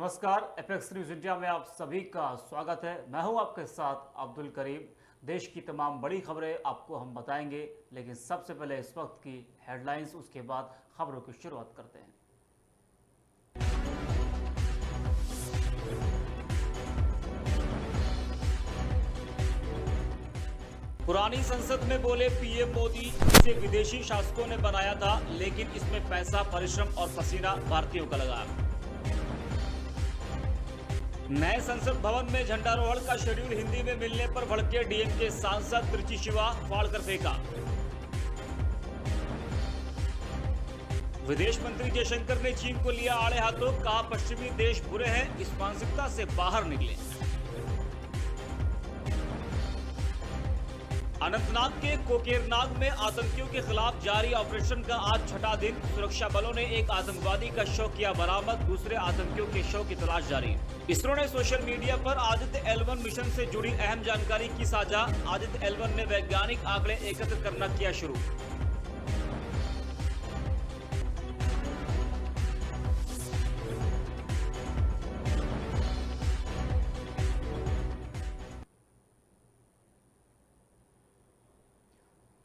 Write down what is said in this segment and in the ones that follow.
नमस्कार। Apex news India में आप सभी का स्वागत है। मैं हूं आपके साथ अब्दुल करीम। देश की तमाम बड़ी खबरें आपको हम बताएंगे, लेकिन सबसे पहले इस वक्त की हेडलाइंस, उसके बाद खबरों की शुरुआत करते हैं। पुरानी संसद में बोले पीएम मोदी, इसे विदेशी शासकों ने बनाया था, लेकिन इसमें पैसा, परिश्रम और पसीना भारतीयों का लगा। नए संसद भवन में झंडारोहण का शेड्यूल हिंदी में मिलने पर भड़के डीएमके सांसद, त्रिची शिवा फाड़कर फेंका। विदेश मंत्री जयशंकर ने चीन को लिया आड़े हाथों, कहा पश्चिमी देश बुरे हैं, इस मानसिकता से बाहर निकले। अनंतनाग के कोकेरनाग में आतंकियों के खिलाफ जारी ऑपरेशन का आज छठा दिन। सुरक्षा बलों ने एक आतंकवादी का शव किया बरामद, दूसरे आतंकियों के शव की तलाश जारी। इसरो ने सोशल मीडिया पर आदित्य L1 मिशन से जुड़ी अहम जानकारी की साझा। आदित्य L1 ने वैज्ञानिक आंकड़े एकत्र करना किया शुरू।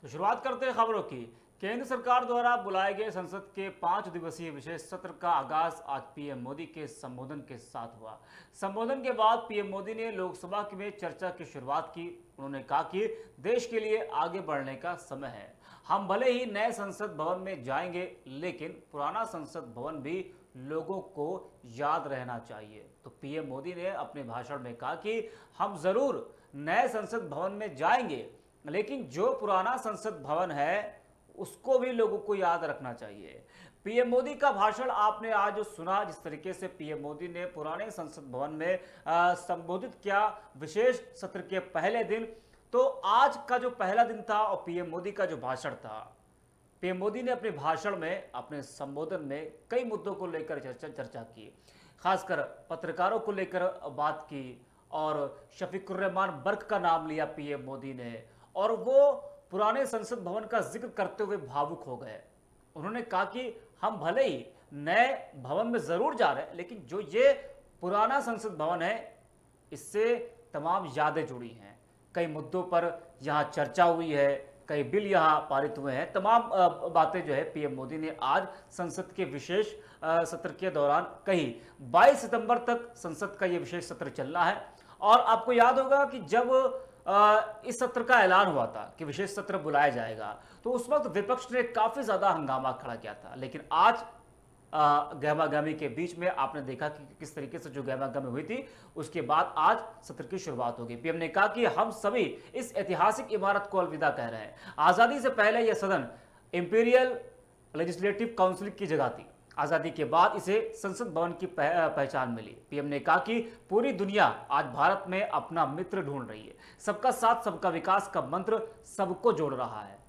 तो शुरुआत करते हैं खबरों की। केंद्र सरकार द्वारा बुलाए गए संसद के 5 दिवसीय विशेष सत्र का आगाज आज पीएम मोदी के संबोधन के साथ हुआ। संबोधन के बाद पीएम मोदी ने लोकसभा में चर्चा की शुरुआत की। उन्होंने कहा कि देश के लिए आगे बढ़ने का समय है। हम भले ही नए संसद भवन में जाएंगे, लेकिन पुराना संसद भवन भी लोगों को याद रहना चाहिए। तो पीएम मोदी ने अपने भाषण में कहा कि हम जरूर नए संसद भवन में जाएंगे, लेकिन जो पुराना संसद भवन है उसको भी लोगों को याद रखना चाहिए। पीएम मोदी का भाषण आपने आज जो सुना, जिस तरीके से पीएम मोदी ने पुराने संसद भवन में संबोधित किया विशेष सत्र के पहले दिन, तो आज का जो पहला दिन था और पीएम मोदी का जो भाषण था, पीएम मोदी ने अपने भाषण में, अपने संबोधन में कई मुद्दों को लेकर चर्चा की, खासकर पत्रकारों को लेकर बात की और शफीकुर रहमान बर्क का नाम लिया पीएम मोदी ने, और वो पुराने संसद भवन का जिक्र करते हुए भावुक हो गए। उन्होंने कहा कि हम भले ही नए भवन में जरूर जा रहे हैं, लेकिन जो ये पुराना संसद भवन है, इससे तमाम यादें जुड़ी हैं। कई मुद्दों पर यहाँ चर्चा हुई है, कई बिल यहाँ पारित हुए हैं। तमाम बातें जो है पीएम मोदी ने आज संसद के विशेष सत्र के दौरान कही। 22 सितंबर तक संसद का ये विशेष सत्र चलना है। और आपको याद होगा कि जब इस सत्र का ऐलान हुआ था कि विशेष सत्र बुलाया जाएगा, तो उस वक्त विपक्ष ने काफी ज्यादा हंगामा खड़ा किया था। लेकिन आज गहमागहमी के बीच में आपने देखा कि किस तरीके से जो गहमागहमी हुई थी, उसके बाद आज सत्र की शुरुआत होगी। पीएम ने कहा कि हम सभी इस ऐतिहासिक इमारत को अलविदा कह रहे हैं। आजादी से पहले यह सदन इंपीरियल लेजिस्लेटिव काउंसिल की जगह थी। आजादी के बाद इसे संसद भवन की पहचान मिली। पीएम ने कहा कि पूरी दुनिया आज भारत में अपना मित्र ढूंढ रही है। सबका साथ सबका विकास का मंत्र सबको जोड़ रहा है।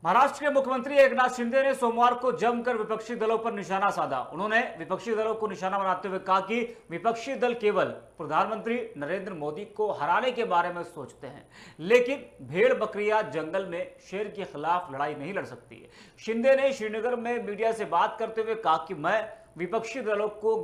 महाराष्ट्र के मुख्यमंत्री एकनाथ शिंदे ने सोमवार को जमकर विपक्षी दलों पर निशाना साधा। उन्होंने विपक्षी दलों को निशाना बनाते हुए कहा कि विपक्षी दल केवल प्रधानमंत्री नरेंद्र मोदी को हराने के बारे में सोचते हैं, लेकिन भेड़ बकरियां जंगल में शेर के खिलाफ लड़ाई नहीं लड़ सकती है। शिंदे ने श्रीनगर में मीडिया से बात करते हुए कहा कि मैं विपक्षी दलों को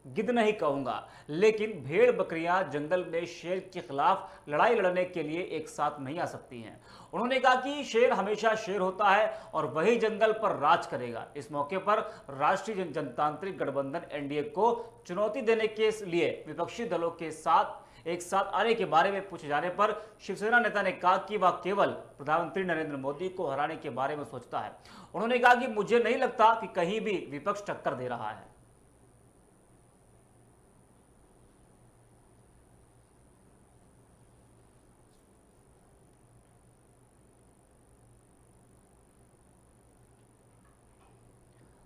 गिद्ध नहीं कहूंगा, लेकिन भेड़ बकरियां जंगल में शेर के खिलाफ लड़ाई लड़ने के लिए एक साथ नहीं आ सकती हैं। उन्होंने कहा कि शेर हमेशा शेर होता है और वही जंगल पर राज करेगा। इस मौके पर राष्ट्रीय जनतांत्रिक गठबंधन एनडीए को चुनौती देने के लिए विपक्षी दलों के साथ एक साथ आने के बारे में पूछे जाने पर शिवसेना नेता ने कहा कि वह केवल प्रधानमंत्री नरेंद्र मोदी को हराने के बारे में सोचता है। उन्होंने कहा कि मुझे नहीं लगता कि कहीं भी विपक्ष टक्कर दे रहा है।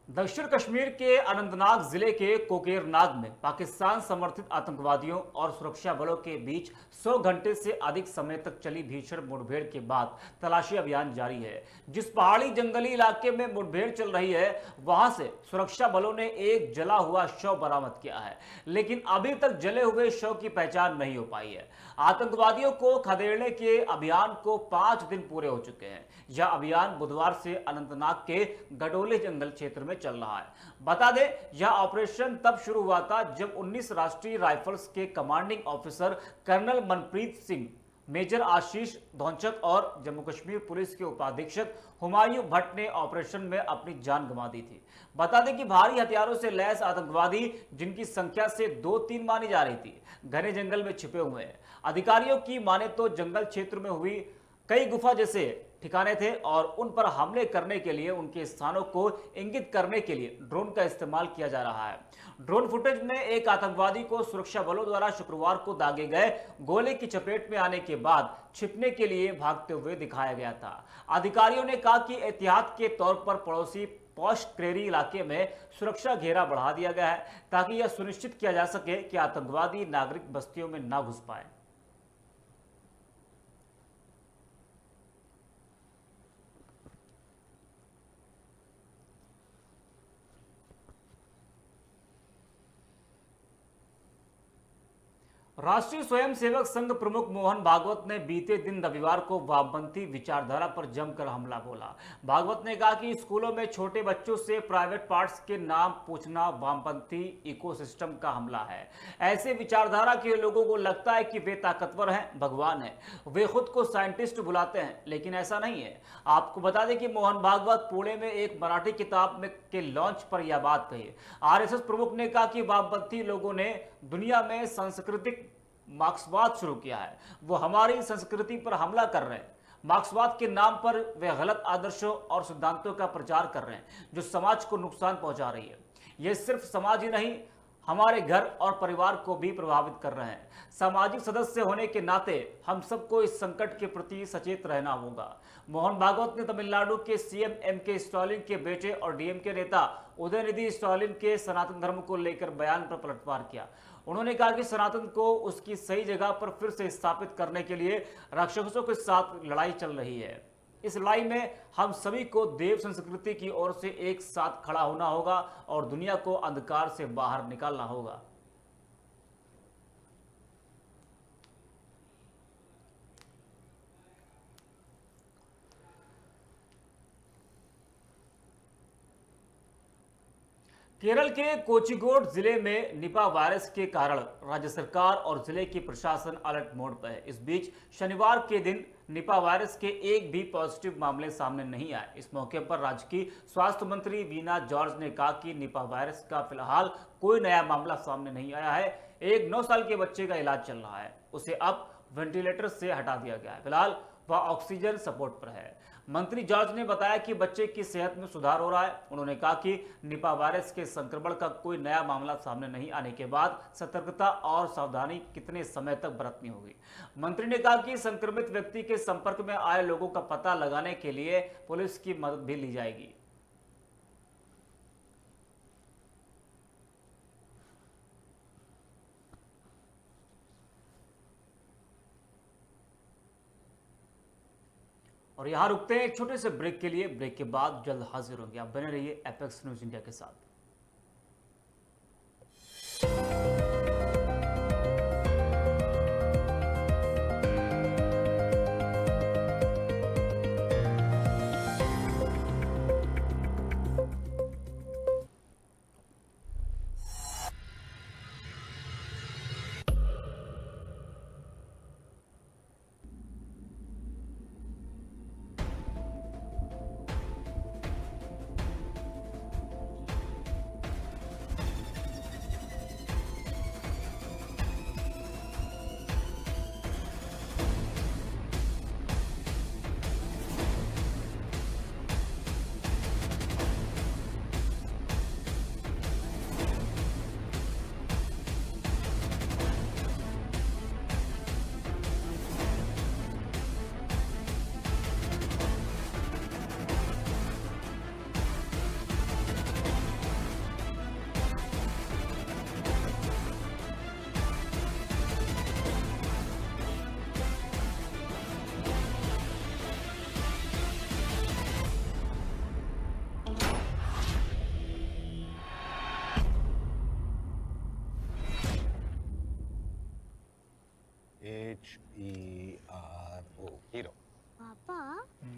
दक्षिण कश्मीर के अनंतनाग जिले के कोकेरनाग में पाकिस्तान समर्थित आतंकवादियों और सुरक्षा बलों के बीच 100 घंटे से अधिक समय तक चली भीषण मुठभेड़ के बाद तलाशी अभियान जारी है। जिस पहाड़ी जंगली इलाके में मुठभेड़ चल रही है, वहां से सुरक्षा बलों ने एक जला हुआ शव बरामद किया है, लेकिन अभी तक जले हुए शव की पहचान नहीं हो पाई है। आतंकवादियों को खदेड़ने के अभियान को 5 दिन पूरे हो चुके हैं। यह अभियान बुधवार से अनंतनाग के गडोले जंगल क्षेत्र में चल रहा है। बता दें, यह ऑपरेशन तब शुरू हुआ था जब 19 राष्ट्रीय राइफल्स के commanding officer colonel Manpreet Singh, major Ashish Dhonchak और जम्मू कश्मीर पुलिस के उपाधीक्षक हुमायूं भट्ट ने ऑपरेशन में अपनी जान गंवा दी थी। बता दें कि भारी हथियारों से लैस आतंकवादी, जिनकी संख्या से 2-3 मानी जा रही थी, घने जंगल में छिपे हुए हैं। अधिकारियों की माने तो जंगल क्षेत्र में हुई कई गुफा जैसे ठिकाने थे और उन पर हमले करने के लिए उनके स्थानों को इंगित करने के लिए ड्रोन का इस्तेमाल किया जा रहा है। ड्रोन फुटेज में एक आतंकवादी को सुरक्षा बलों द्वारा शुक्रवार को दागे गए गोले की चपेट में आने के बाद छिपने के लिए भागते हुए दिखाया गया था। अधिकारियों ने कहा कि एहतियात के तौर पर पड़ोसी पोस्ट क्रेरी इलाके में सुरक्षा घेरा बढ़ा दिया गया है, ताकि यह सुनिश्चित किया जा सके कि आतंकवादी नागरिक बस्तियों में न घुस पाए। राष्ट्रीय स्वयंसेवक संघ प्रमुख मोहन भागवत ने बीते दिन रविवार को वामपंथी विचारधारा पर जमकर हमला बोला। भागवत ने कहा कि स्कूलों में छोटे बच्चों से प्राइवेट पार्ट्स के नाम पूछना वामपंथी इकोसिस्टम का हमला है। ऐसे विचारधारा के लोगों को लगता है कि वे ताकतवर हैं, भगवान है। वे खुद को साइंटिस्ट बुलाते हैं, लेकिन ऐसा नहीं है। आपको बता दें कि मोहन भागवत पुणे में एक मराठी किताब में के लॉन्च पर यह बात कही। आरएसएस प्रमुख ने कहा कि वामपंथी लोगों ने दुनिया में सांस्कृतिक मार्क्सवाद शुरू किया है। वो हमारी संस्कृति पर हमला कर रहे हैं। मार्क्सवाद के नाम पर वे गलत आदर्शों और सिद्धांतों का प्रचार कर रहे हैं, जो समाज को नुकसान पहुंचा रही है। ये सिर्फ समाज ही नहीं, हमारे घर और परिवार को भी प्रभावित कर रहे हैं। सामाजिक सदस्य होने के नाते हम सबको इस संकट के प्रति सचेत रहना होगा। मोहन भागवत ने तमिलनाडु के सीएम एमके स्टालिन के बेटे और डीएमके नेता उदयनिधि स्टालिन के सनातन धर्म को लेकर बयान पर पलटवार किया। उन्होंने कहा कि सनातन को उसकी सही जगह पर फिर से स्थापित करने के लिए राक्षसों के साथ लड़ाई चल रही है। इस लड़ाई में हम सभी को देव संस्कृति की ओर से एक साथ खड़ा होना होगा और दुनिया को अंधकार से बाहर निकालना होगा। केरल के कोझिकोड जिले में निपा वायरस के कारण राज्य सरकार और जिले की प्रशासन अलर्ट मोड पर है। इस बीच शनिवार के दिन निपा वायरस के एक भी पॉजिटिव मामले सामने नहीं आए। इस मौके पर राज्य की स्वास्थ्य मंत्री वीना जॉर्ज ने कहा कि निपा वायरस का फिलहाल कोई नया मामला सामने नहीं आया है। एक 9 साल के बच्चे का इलाज चल रहा है, उसे अब वेंटिलेटर से हटा दिया गया है। फिलहाल वह ऑक्सीजन सपोर्ट पर है। मंत्री जॉर्ज ने बताया कि बच्चे की सेहत में सुधार हो रहा है। उन्होंने कहा कि निपा वायरस के संक्रमण का कोई नया मामला सामने नहीं आने के बाद सतर्कता और सावधानी कितने समय तक बरतनी होगी। मंत्री ने कहा कि संक्रमित व्यक्ति के संपर्क में आए लोगों का पता लगाने के लिए पुलिस की मदद भी ली जाएगी। और यहाँ रुकते हैं एक छोटे से ब्रेक के लिए। ब्रेक के बाद जल्द हाजिर होंगे। आप बने रहिए एपेक्स न्यूज इंडिया के साथ। HERO, hero. पापा,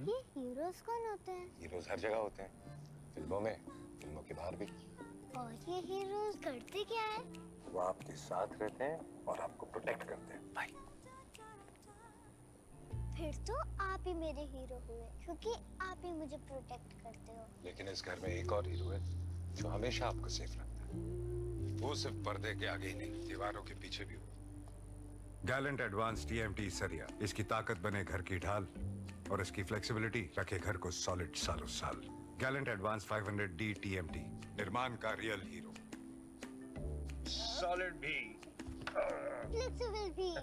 ये हीरोज कौन होते हैं? हीरोज हर जगह होते हैं, फिल्मों में, फिल्मों के बाहर भी। और ये हीरोज करते क्या है? वो आपके साथ रहते हैं और आपको प्रोटेक्ट करते हैं भाई। फिर तो आप ही मेरे हीरो हुए, क्योंकि आप ही मुझे प्रोटेक्ट करते हो। लेकिन इस घर में एक और हीरो है जो हमेशा आपको सेफ रखता है। वो सिर्फ पर्दे के आगे ही नहीं, दीवारों के पीछे भी हो। गैलेंट एडवांस टीएमटी सरिया, इसकी ताकत बने घर की ढाल और इसकी फ्लेक्सिबिलिटी रखे घर को सॉलिड सालों साल। गैलेंट एडवांस 500D टीएमटी, निर्माण का रियल हीरो। सॉलिड भी, फ्लेक्सिबल भी।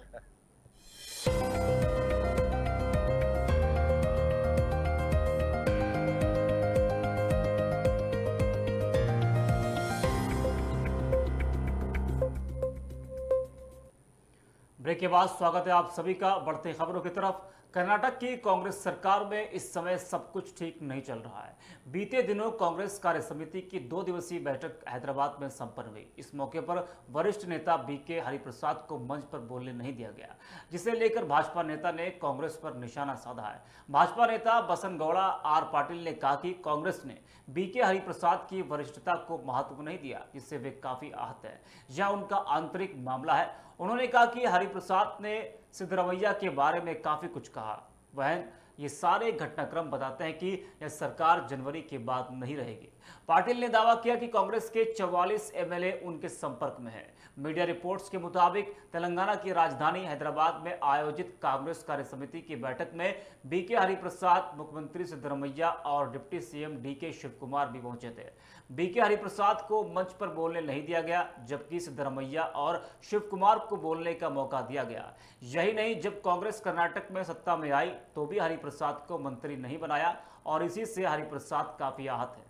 ब्रेक के बाद स्वागत है आप सभी का बढ़ते खबरों की तरफ। कर्नाटक की कांग्रेस सरकार में इस समय सब कुछ ठीक नहीं चल रहा है। बीते दिनों कांग्रेस कार्य समिति की 2 दिवसीय बैठक हैदराबाद में संपन्न हुई। इस मौके पर वरिष्ठ नेता बीके हरिप्रसाद को मंच पर बोलने नहीं दिया गया, जिसे लेकर भाजपा नेता ने कांग्रेस पर निशाना साधा है। भाजपा नेता बसनगौड़ा आर पाटिल ने कहा कि कांग्रेस ने बीके हरिप्रसाद की वरिष्ठता को महत्व नहीं दिया, जिससे वे काफी आहत है। यह उनका आंतरिक मामला है। उन्होंने कहा कि हरिप्रसाद ने सिद्धरमैया के बारे में काफी कुछ कहा। वह ये सारे घटनाक्रम बताते हैं कि यह सरकार जनवरी के बाद नहीं रहेगी। पाटिल ने दावा किया कि कांग्रेस के 44 एमएलए उनके संपर्क में हैं। मीडिया रिपोर्ट्स के मुताबिक तेलंगाना की राजधानी हैदराबाद में आयोजित कांग्रेस कार्य समिति की बैठक में बीके हरिप्रसाद, मुख्यमंत्री सिद्धरमैया और deputy CM DK Shivakumar भी पहुंचे थे। बीके हरिप्रसाद को मंच पर बोलने नहीं दिया गया, जबकि सिद्धरमैया और शिव कुमार को बोलने का मौका दिया गया। यही नहीं, जब कांग्रेस कर्नाटक में सत्ता में आई तो भी हरिप्रसाद को मंत्री नहीं बनाया और इसी से हरिप्रसाद काफी आहत है।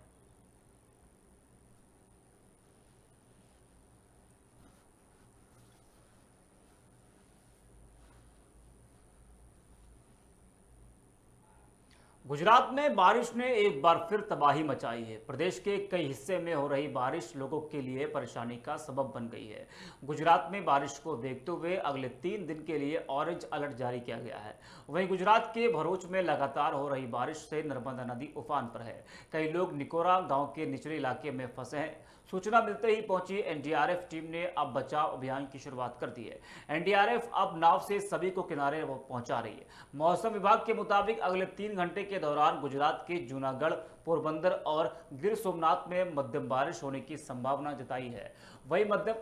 गुजरात में बारिश ने एक बार फिर तबाही मचाई है। प्रदेश के कई हिस्से में हो रही बारिश लोगों के लिए परेशानी का सबब बन गई है। गुजरात में बारिश को देखते हुए अगले 3 दिन के लिए ऑरेंज अलर्ट जारी किया गया है। वहीं गुजरात के भरूच में लगातार हो रही बारिश से नर्मदा नदी उफान पर है। कई लोग निकोरा गांव के निचले इलाके में फंसे हैं। सूचना मिलते ही पहुंची एनडीआरएफ टीम ने अब बचाव अभियान की शुरुआत कर दी है। एनडीआरएफ अब नाव से सभी को किनारे पहुंचा रही है। मौसम विभाग के मुताबिक अगले 3 घंटे के दौरान गुजरात के जूनागढ़, पोरबंदर और गिर सोमनाथ में मध्यम बारिश होने की संभावना जताई है। वहीं मध्य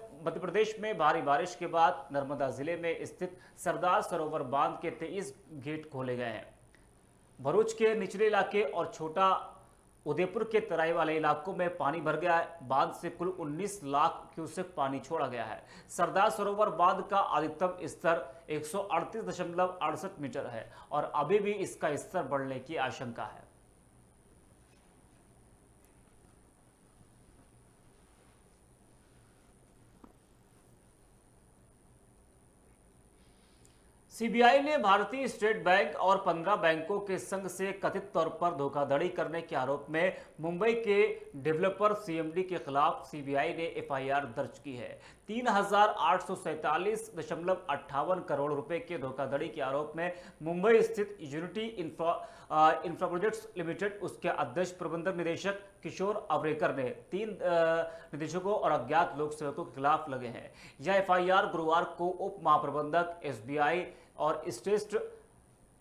प्रदेश में भारी बारिश के बाद नर्मदा जिले में स्थित सरदार सरोवर बांध के 23 गेट खोले गए हैं। भरूच के निचले इलाके और छोटा उदयपुर के तराई वाले इलाकों में पानी भर गया है। बांध से कुल 19 लाख क्यूसेक पानी छोड़ा गया है। सरदार सरोवर बांध का अधिकतम स्तर 138.68 मीटर है और अभी भी इसका स्तर बढ़ने की आशंका है। सीबीआई ने भारतीय स्टेट बैंक और 15 बैंकों के संघ से कथित तौर पर धोखाधड़ी करने के आरोप में मुंबई के डेवलपर सीएमडी के खिलाफ सीबीआई ने एफआईआर दर्ज की है। 3,847.58 करोड़ रुपए के धोखाधड़ी के आरोप में मुंबई स्थित यूनिटी इंफ्रा प्रोजेक्ट्स लिमिटेड, उसके अध्यक्ष प्रबंधक निदेशक किशोर अवरेकर ने 3 निदेशकों और अज्ञात लोक सेवकों के खिलाफ लगे हैं। यह एफआईआर गुरुवार को उप महाप्रबंधक एसबीआई और स्टेट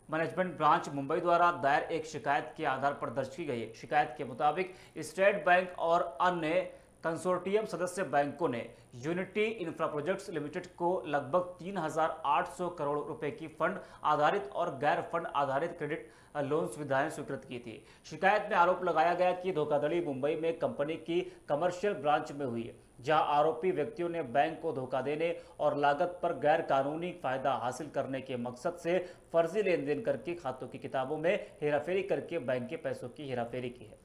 मैनेजमेंट ब्रांच मुंबई द्वारा दायर एक शिकायत के आधार पर दर्ज की गई है। शिकायत के मुताबिक स्टेट बैंक और अन्य कंसोर्टियम सदस्य बैंकों ने यूनिटी इंफ्रा प्रोजेक्ट्स लिमिटेड को लगभग 3,800 करोड़ रुपए की फंड आधारित और गैर फंड आधारित क्रेडिट लोन सुविधाएं स्वीकृत की थी। शिकायत में आरोप लगाया गया कि धोखाधड़ी मुंबई में कंपनी की कमर्शियल ब्रांच में हुई है, जहां आरोपी व्यक्तियों ने बैंक को धोखा देने और लागत पर गैर कानूनी फायदा हासिल करने के मकसद से फर्जी लेन देन करके खातों की किताबों में हेराफेरी करके बैंक के पैसों की हेराफेरी की है।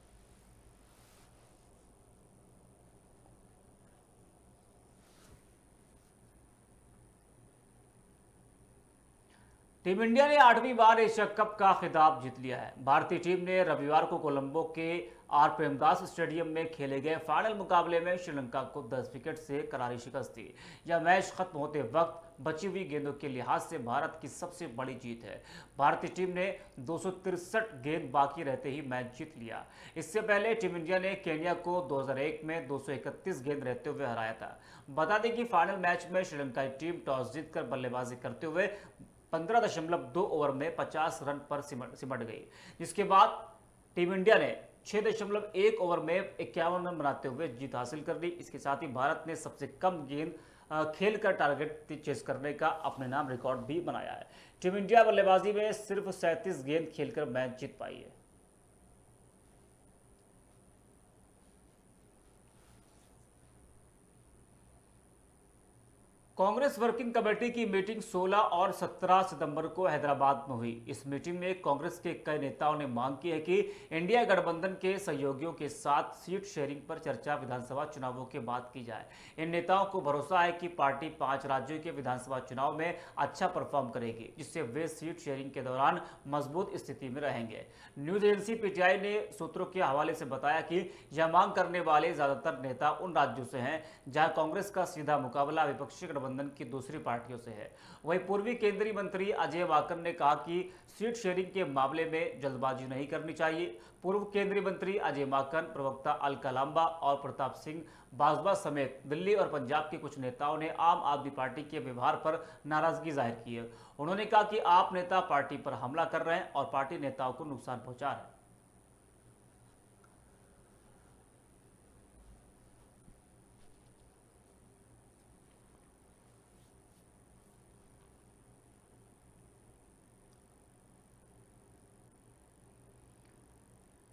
टीम इंडिया ने 8वीं बार एशिया कप का खिताब जीत लिया है। भारतीय टीम ने रविवार को कोलंबो के आर प्रेमदास स्टेडियम में खेले गए फाइनल मुकाबले में श्रीलंका को 10 विकेट से करारी शिकस्त दी। यह मैच खत्म होते वक्त बची हुई गेंदों के लिहाज से भारत की सबसे बड़ी जीत है। भारतीय टीम ने 263 गेंद बाकी रहते ही मैच जीत लिया। इससे पहले टीम इंडिया ने केन्या को 2001 में 231 गेंद रहते हुए हराया था। बता दें कि फाइनल मैच में श्रीलंकाई टीम टॉस जीतकर बल्लेबाजी करते हुए 15.2 ओवर में 50 रन पर सिमट गई, जिसके बाद टीम इंडिया ने 6.1 ओवर में 51 रन बनाते हुए जीत हासिल कर ली। इसके साथ ही भारत ने सबसे कम गेंद खेलकर टारगेट चेस करने का अपने नाम रिकॉर्ड भी बनाया है। टीम इंडिया बल्लेबाजी में सिर्फ 37 गेंद खेलकर मैच जीत पाई है। कांग्रेस वर्किंग कमेटी की मीटिंग 16 और 17 सितंबर को हैदराबाद में हुई। इस मीटिंग में कांग्रेस के कई नेताओं ने मांग की है कि इंडिया गठबंधन के सहयोगियों के साथ सीट शेयरिंग पर चर्चा विधानसभा चुनावों के बाद की जाए। इन नेताओं को भरोसा है कि पार्टी 5 राज्यों के विधानसभा चुनाव में अच्छा परफॉर्म करेगी, जिससे वे सीट शेयरिंग के दौरान मजबूत स्थिति में रहेंगे। न्यूज एजेंसी पीटीआई ने सूत्रों के हवाले से बताया कि यह मांग करने वाले ज्यादातर नेता उन राज्यों से हैं जहां कांग्रेस का सीधा मुकाबला विपक्षी गठबंधन की दूसरी पार्टियों से है। वहीं पूर्वी केंद्रीय मंत्री अजय माकन ने कहा कि सीट शेयरिंग के मामले में जल्दबाजी नहीं करनी चाहिए। पूर्व केंद्रीय मंत्री अजय माकन, प्रवक्ता अलका लांबा और प्रताप सिंह बाजवा समेत दिल्ली और पंजाब के कुछ नेताओं ने आम आदमी पार्टी के व्यवहार पर नाराजगी जाहिर की है। उन्होंने कहा कि आप नेता पार्टी पर हमला कर रहे हैं और पार्टी नेताओं को नुकसान पहुंचा रहे हैं।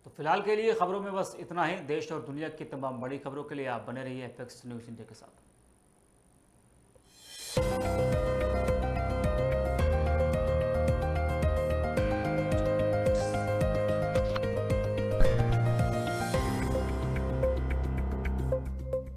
तो फिलहाल के लिए खबरों में बस इतना ही। देश और दुनिया की तमाम बड़ी खबरों के लिए आप बने रहिए एपेक्स न्यूज़ इंडिया के साथ।